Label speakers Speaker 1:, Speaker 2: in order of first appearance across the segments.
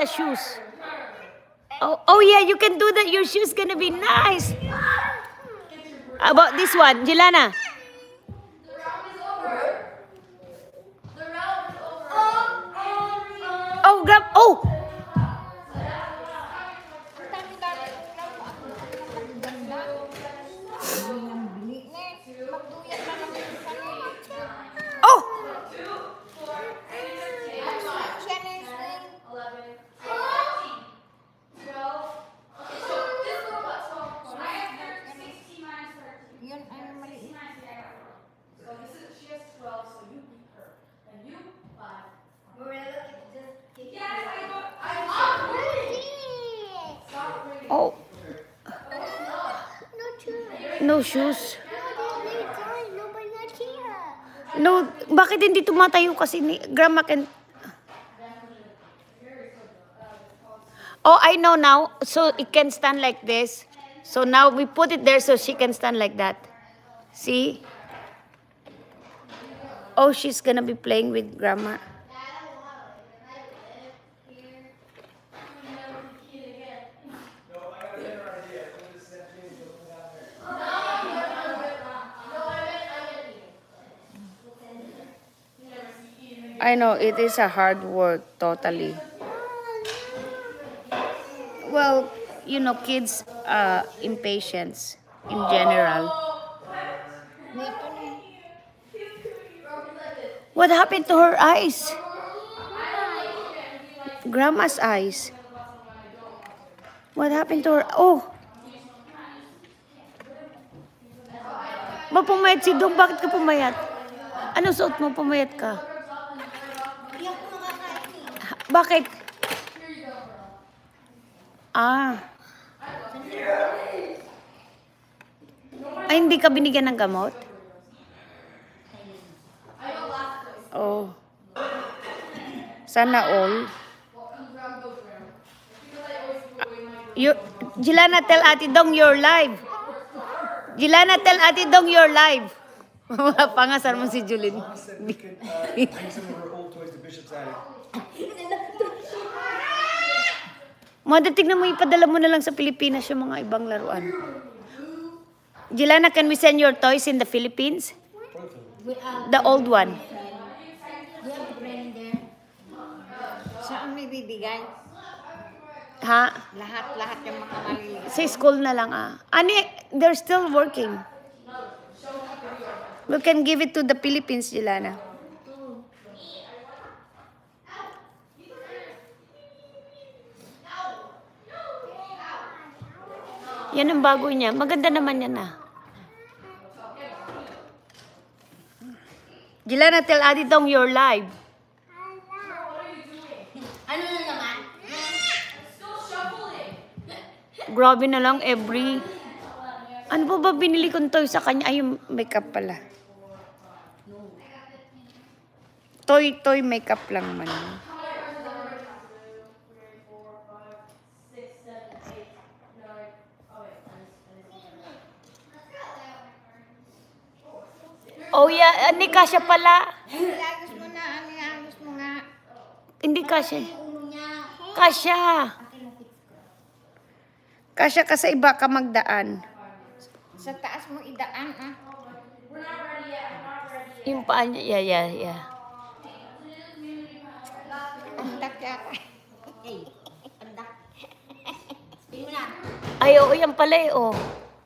Speaker 1: the shoes. Oh yeah, you can do that. Your shoes gonna be nice. About this one, Jelana. Oh, grab. Oh. Oh. Oh. No shoes. No, bakit hindi tumatayo kasi ni Grandma can... Oh, I know now. So it can stand like this. So now we put it there so she can stand like that. See? Oh, she's gonna be playing with Grandma. I know, it is a hard work, totally. Well, you know, kids impatience in general. What happened to her eyes? Grandma's eyes. What happened to her? Oh! Pumayat si Dong. Bakit ka pumayat? Ano suot mo? Pumayat ka? Bakit? Ah. Ay, hindi ka binigyan ng gamot? Oh. Sana all. Jelana, tell Ate Dong you're live. Jelana, tell Ate Dong you're live. Pangasar mo si Julin. Tignan mo, ipadala mo na lang sa Pilipinas yung mga ibang laruan. Jelana, can we send your toys in the Philippines? The old one.
Speaker 2: Saan may bibigay?
Speaker 1: Ha?
Speaker 2: Lahat yung mga maliliit.
Speaker 1: Sa school na lang Ani, they're still working. We can give it to the Philippines, Jelana. Yan ang bago niya. Maganda naman yan Jelana, tell Ate Dong you're live.
Speaker 2: Ano na naman?
Speaker 1: Grabe na lang every... Ano ba binili kong toy sa kanya? Ay, yung makeup pala. Toy makeup lang man. Oh yeah, hindi kasya pala.
Speaker 2: Ilagos mo na, ilagos mo nga.
Speaker 1: Hindi kasya.
Speaker 2: Ulo niya.
Speaker 1: Kasya. Kasya ka sa iba ka magdaan.
Speaker 2: Sa taas mo idaan,
Speaker 1: Yung paa niya, yeah.
Speaker 2: Andak yata. Andak. Spin mo na.
Speaker 1: Ay, oo, yan pala oh.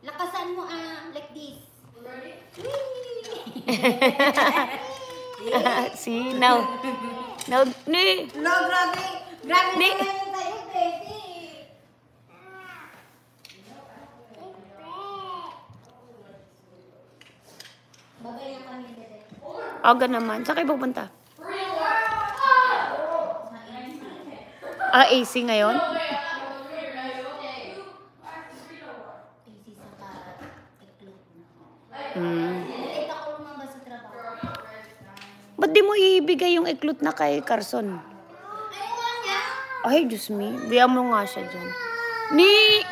Speaker 2: Lakasan mo, like this.
Speaker 1: See, now, ni.
Speaker 2: No, grabe. Grabe
Speaker 1: Ni.
Speaker 2: naman yung tayo, baby. Babay na kami, bebe.
Speaker 1: Aga naman. Saan kayo pupunta? AC ngayon?
Speaker 2: Nakita ko lumabas sa trabaho.
Speaker 1: Ba't di mo ibigay yung iklot na kay Carson?
Speaker 2: Ayaw nga niya.
Speaker 1: Ay, Diyos me. Bigyan mo nga siya dyan. Ni!